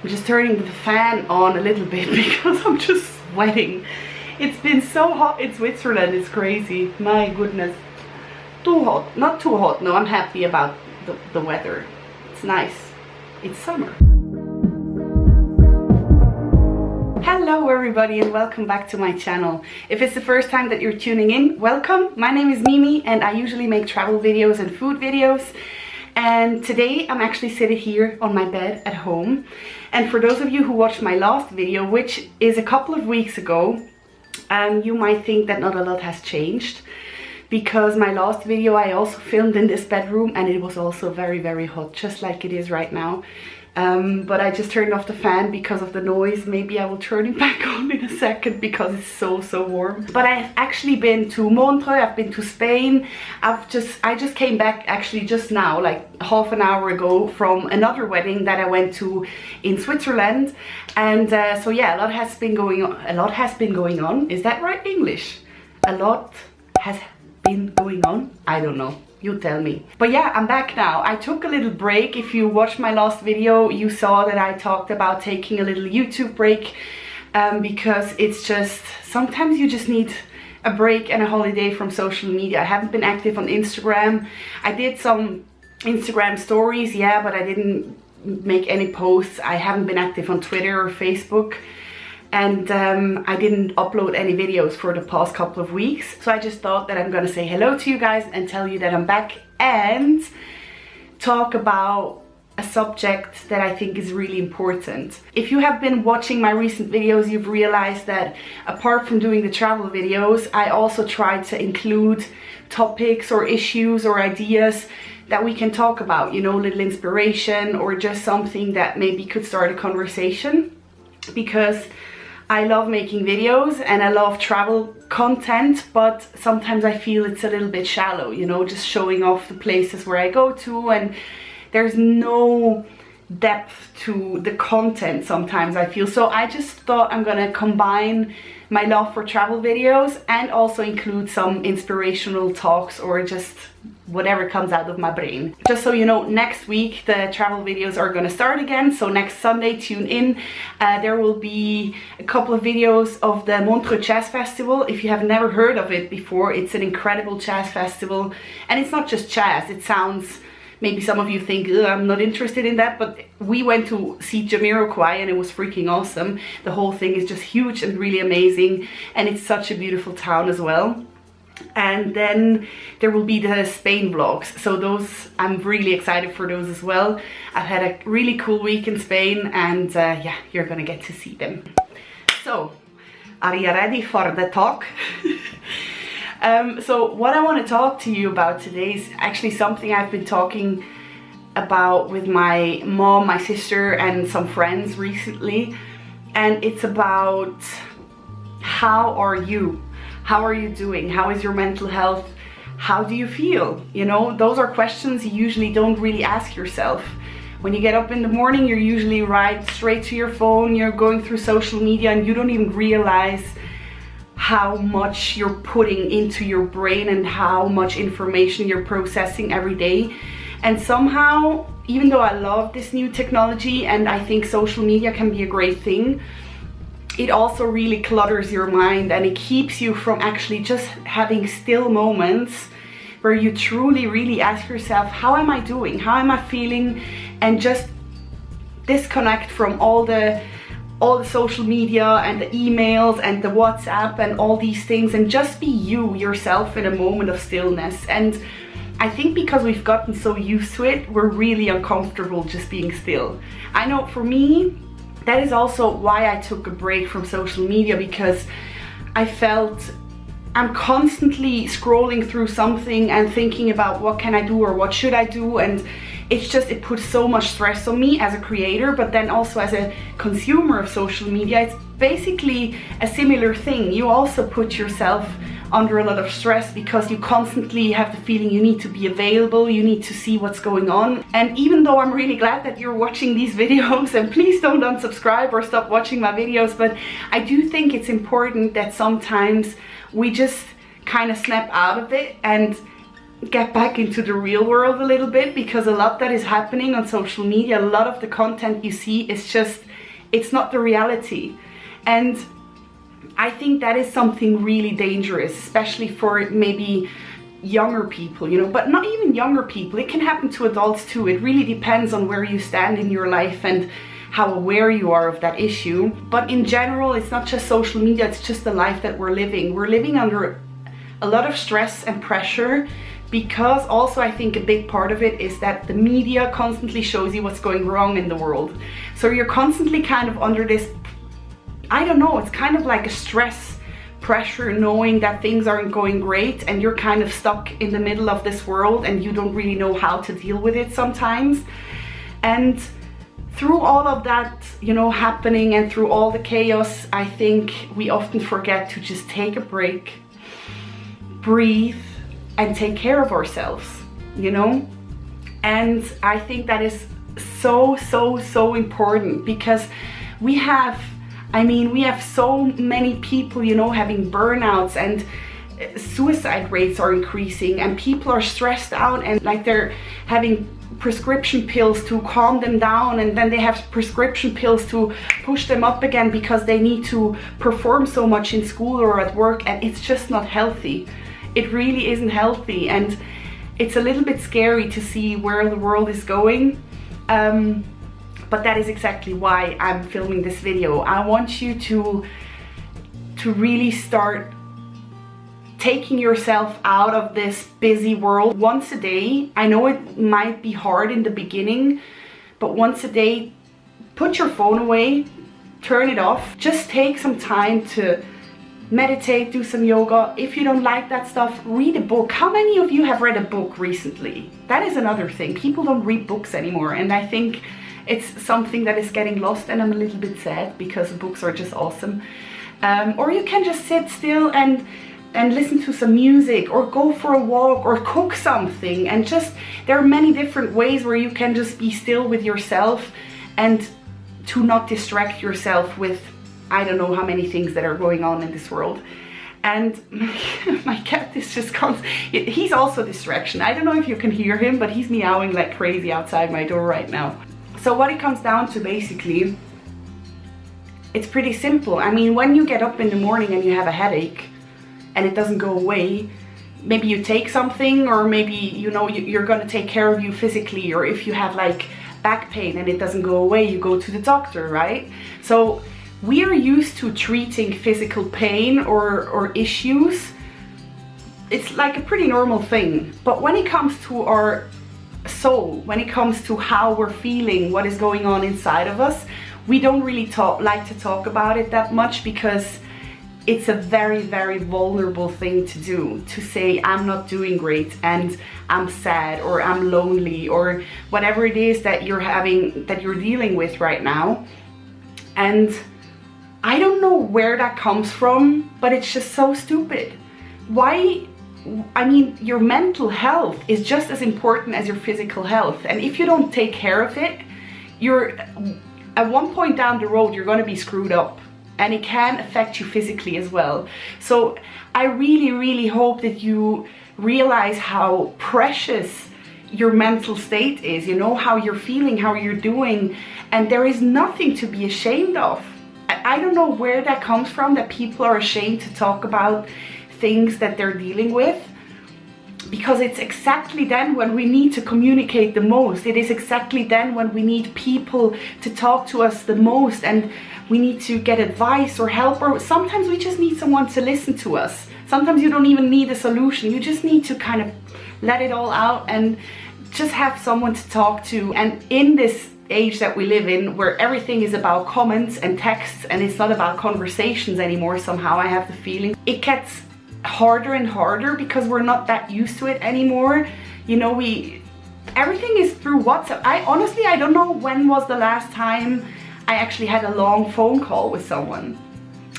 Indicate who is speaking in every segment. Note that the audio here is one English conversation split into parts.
Speaker 1: I'm just turning the fan on a little bit because I'm just sweating. It's been so hot in Switzerland, it's crazy. My goodness. Too hot. Not too hot, no, I'm happy about the weather. It's nice. It's summer. Hello everybody and welcome back to my channel. If it's the first time that you're tuning in, welcome. My name is Mimi and I usually make travel videos and food videos. And today I'm actually sitting here on my bed at home. And for those of you who watched my last video, which is a couple of weeks ago, you might think that not a lot has changed. Because my last video I also filmed in this bedroom and it was also very hot, just like it is right now. But I just turned off the fan because of the noise. Maybe I will turn it back on in a second because it's so warm. But I've actually been to Montreux, I've been to Spain. I just came back actually just now, like half an hour ago, from another wedding that I went to in Switzerland. And so yeah, a lot has been going on. Is that right English? A lot has been going on? I don't know. You tell me. But yeah, I'm back now. I took a little break. If you watched my last video, you saw that I talked about taking a little YouTube break because it's just, sometimes you just need a break and a holiday from social media. I haven't been active on Instagram. I did some Instagram stories, yeah, but I didn't make any posts. I haven't been active on Twitter or Facebook. And I didn't upload any videos for the past couple of weeks. So I just thought that I'm gonna say hello to you guys and tell you that I'm back and talk about a subject that I think is really important. If you have been watching my recent videos, you've realized that apart from doing the travel videos, I also tried to include topics or issues or ideas that we can talk about, you know, little inspiration or just something that maybe could start a conversation. Because I love making videos and I love travel content, but sometimes I feel it's a little bit shallow, you know, just showing off the places where I go to, and there's no depth to the content sometimes I feel. So I just thought I'm gonna combine my love for travel videos and also include some inspirational talks or just whatever comes out of my brain. Just so you know, next week the travel videos are gonna start again. So next Sunday, tune in. There will be a couple of videos of the Montreux Jazz Festival. If you have never heard of it before, it's an incredible jazz festival. And it's not just jazz, it sounds, maybe some of you think, I'm not interested in that, but we went to see Jamiroquai and it was freaking awesome. The whole thing is just huge and really amazing, and it's such a beautiful town as well. And then there will be the Spain vlogs, so those, I'm really excited for those as well. I've had a really cool week in Spain and yeah, you're gonna get to see them. So, are you ready for the talk? So what I want to talk to you about today is actually something I've been talking about with my mom, my sister and some friends recently. And it's about how are you? How are you doing? How is your mental health? How do you feel? You know, those are questions you usually don't really ask yourself. When you get up in the morning, you're usually right straight to your phone, you're going through social media and you don't even realize how much you're putting into your brain and how much information you're processing every day. And somehow, even though I love this new technology and I think social media can be a great thing, it also really clutters your mind and it keeps you from actually just having still moments where you truly really ask yourself, how am I doing? How am I feeling? And just disconnect from all the social media and the emails and the WhatsApp and all these things and just be you, yourself in a moment of stillness. And I think because we've gotten so used to it, we're really uncomfortable just being still. I know for me, that is also why I took a break from social media, because I felt I'm constantly scrolling through something and thinking about what can I do or what should I do, and it's just, it puts so much stress on me as a creator, but then also as a consumer of social media. It's basically a similar thing. You also put yourself under a lot of stress because you constantly have the feeling you need to be available, you need to see what's going on. And even though I'm really glad that you're watching these videos, and please don't unsubscribe or stop watching my videos, but I do think it's important that sometimes we just kind of snap out of it and get back into the real world a little bit, because a lot that is happening on social media, a lot of the content you see is just, it's not the reality. And I think that is something really dangerous, especially for maybe younger people, you know, but not even younger people. It can happen to adults too. It really depends on where you stand in your life and how aware you are of that issue. But in general, it's not just social media, it's just the life that we're living. We're living under a lot of stress and pressure, because also I think a big part of it is that the media constantly shows you what's going wrong in the world. So you're constantly kind of under this, I don't know, it's kind of like a stress pressure, knowing that things aren't going great and you're kind of stuck in the middle of this world and you don't really know how to deal with it sometimes. And through all of that, you know, happening, and through all the chaos, I think we often forget to just take a break, breathe, and take care of ourselves, you know. And I think that is so important, because we have so many people, you know, having burnouts, and suicide rates are increasing, and people are stressed out, and like they're having prescription pills to calm them down, and then they have prescription pills to push them up again because they need to perform so much in school or at work, and it's just not healthy. It really isn't healthy, and it's a little bit scary to see where the world is going. But that is exactly why I'm filming this video. I want you to really start taking yourself out of this busy world once a day. I know it might be hard in the beginning, but once a day, put your phone away, turn it off. Just take some time to meditate, do some yoga. If you don't like that stuff, read a book. How many of you have read a book recently? That is another thing. People don't read books anymore, and I think it's something that is getting lost, and I'm a little bit sad, because books are just awesome. Or you can just sit still and listen to some music, or go for a walk, or cook something, and just, there are many different ways where you can just be still with yourself and to not distract yourself with I don't know how many things that are going on in this world. And my cat is just he's also a distraction. I don't know if you can hear him, but he's meowing like crazy outside my door right now. So what it comes down to, basically, it's pretty simple. I mean, when you get up in the morning and you have a headache and it doesn't go away, maybe you take something, or maybe, you know, you're going to take care of you physically, or if you have like back pain and it doesn't go away, you go to the doctor, right? So we are used to treating physical pain or issues. It's like a pretty normal thing. But when it comes to our soul, when it comes to how we're feeling, what is going on inside of us, we don't really like to talk about it that much, because it's a very vulnerable thing to do, to say I'm not doing great and I'm sad, or I'm lonely, or whatever it is that you're dealing with right now. And I don't know where that comes from, but it's just so stupid. Why? I mean, your mental health is just as important as your physical health. And if you don't take care of it, you're at one point down the road, you're going to be screwed up. And it can affect you physically as well. So I really hope that you realize how precious your mental state is, you know, how you're feeling, how you're doing. And there is nothing to be ashamed of. I don't know where that comes from, that people are ashamed to talk about things that they're dealing with, because it's exactly then when we need to communicate the most. It is exactly then when we need people to talk to us the most, and we need to get advice or help, or sometimes we just need someone to listen to us. Sometimes you don't even need a solution, you just need to kind of let it all out and just have someone to talk to. And in this age that we live in, where everything is about comments and texts and it's not about conversations anymore, somehow I have the feeling it gets harder and harder, because we're not that used to it anymore. You know, everything is through WhatsApp. I don't know when was the last time I actually had a long phone call with someone.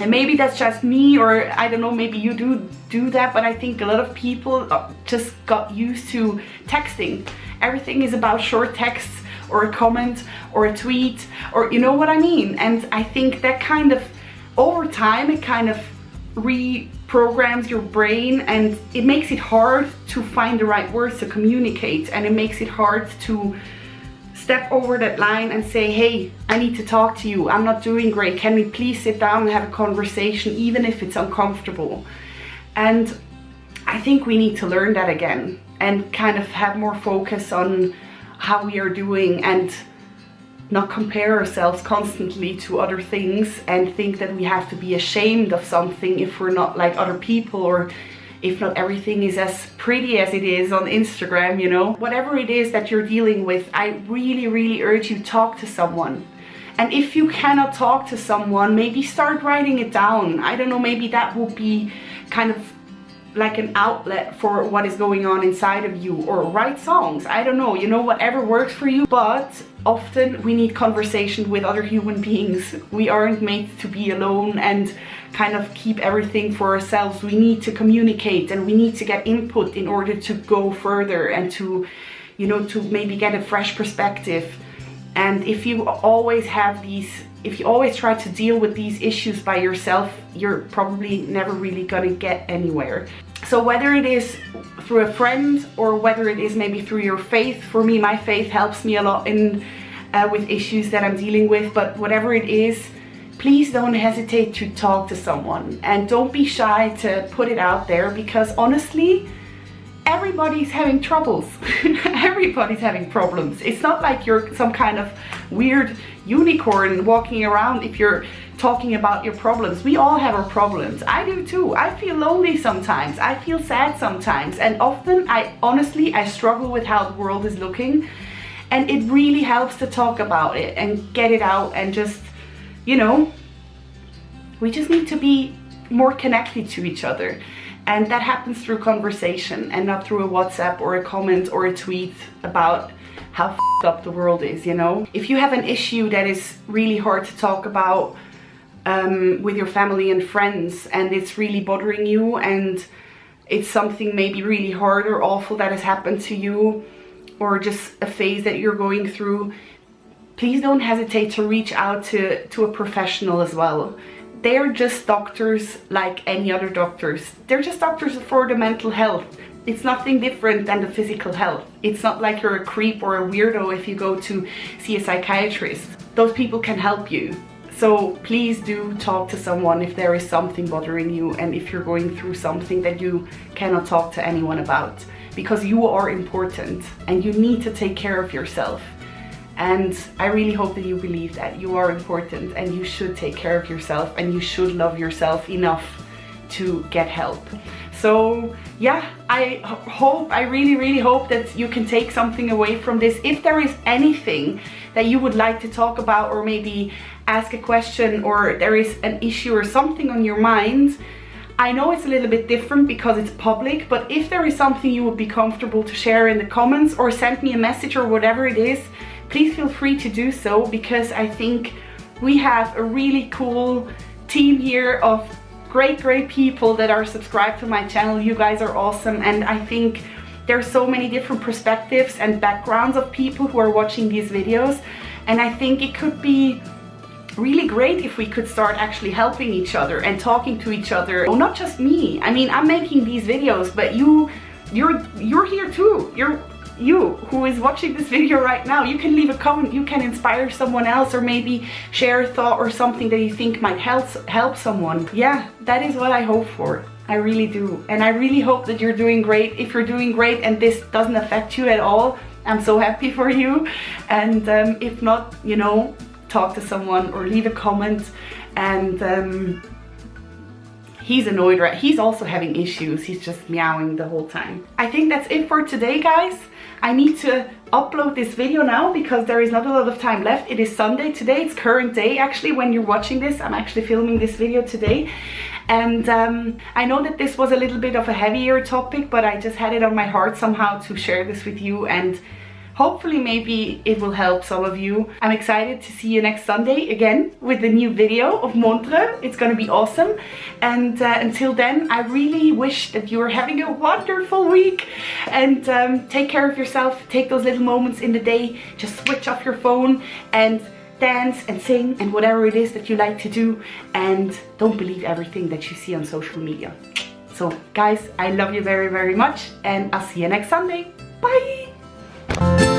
Speaker 1: And maybe that's just me, or I don't know, maybe you do that, but I think a lot of people just got used to texting. Everything is about short texts, or a comment, or a tweet, or you know what I mean. And I think that kind of, over time, it kind of programs your brain, and it makes it hard to find the right words to communicate, and it makes it hard to step over that line and say, hey, I need to talk to you, I'm not doing great, can we please sit down and have a conversation, even if it's uncomfortable. And I think we need to learn that again and kind of have more focus on how we are doing and not compare ourselves constantly to other things and think that we have to be ashamed of something if we're not like other people, or if not everything is as pretty as it is on Instagram, you know. Whatever it is that you're dealing with, I really urge you, talk to someone. And if you cannot talk to someone, maybe start writing it down. I don't know, maybe that will be kind of like an outlet for what is going on inside of you, or write songs, I don't know, you know, whatever works for you. But often we need conversation with other human beings. We aren't made to be alone and kind of keep everything for ourselves. We need to communicate and we need to get input in order to go further and to, you know, to maybe get a fresh perspective. And if you always have these, if you always try to deal with these issues by yourself, you're probably never really gonna get anywhere. So whether it is through a friend or whether it is maybe through your faith, for me, my faith helps me a lot in with issues that I'm dealing with, but whatever it is, please don't hesitate to talk to someone and don't be shy to put it out there, because honestly, everybody's having troubles. Everybody's having problems. It's not like you're some kind of weird unicorn walking around if you're talking about your problems. We all have our problems. I do too. I feel lonely sometimes. I feel sad sometimes. And often, I struggle with how the world is looking. And it really helps to talk about it and get it out and just, you know, we just need to be more connected to each other. And that happens through conversation and not through a WhatsApp or a comment or a tweet about how f***ed up the world is, you know. If you have an issue that is really hard to talk about with your family and friends, and it's really bothering you, and it's something maybe really hard or awful that has happened to you, or just a phase that you're going through, please don't hesitate to reach out to a professional as well. They're just doctors like any other doctors. They're just doctors for the mental health. It's nothing different than the physical health. It's not like you're a creep or a weirdo if you go to see a psychiatrist. Those people can help you. So please do talk to someone if there is something bothering you and if you're going through something that you cannot talk to anyone about, because you are important and you need to take care of yourself. And I really hope that you believe that you are important and you should take care of yourself and you should love yourself enough to get help. So yeah, I really hope that you can take something away from this. If there is anything that you would like to talk about, or maybe ask a question, or there is an issue or something on your mind, I know it's a little bit different because it's public, but if there is something you would be comfortable to share in the comments or send me a message or whatever it is, please feel free to do so, because I think we have a really cool team here of great people that are subscribed to my channel. You guys are awesome, and I think there's so many different perspectives and backgrounds of people who are watching these videos, and I think it could be really great if we could start actually helping each other and talking to each other. Oh, not just me. I mean, I'm making these videos, but you're here too. You who is watching this video right now, you can leave a comment, you can inspire someone else, or maybe share a thought or something that you think might help someone. Yeah, that is what I hope for. I really do. And I really hope that you're doing great. If you're doing great and this doesn't affect you at all, I'm so happy for you. And if not, you know, talk to someone or leave a comment. And he's annoyed, right? He's also having issues. He's just meowing the whole time. I think that's it for today, guys. I need to upload this video now because there is not a lot of time left. It is Sunday today. It's current day actually when you're watching this. I'm actually filming this video today. And I know that this was a little bit of a heavier topic, but I just had it on my heart somehow to share this with you, and hopefully maybe it will help some of you. I'm excited to see you next Sunday again with a new video of Montreux. It's gonna be awesome. And until then, I really wish that you're having a wonderful week. And take care of yourself. Take those little moments in the day. Just switch off your phone and dance and sing and whatever it is that you like to do, and don't believe everything that you see on social media. So guys, I love you very, very much, and I'll see you next Sunday. Bye!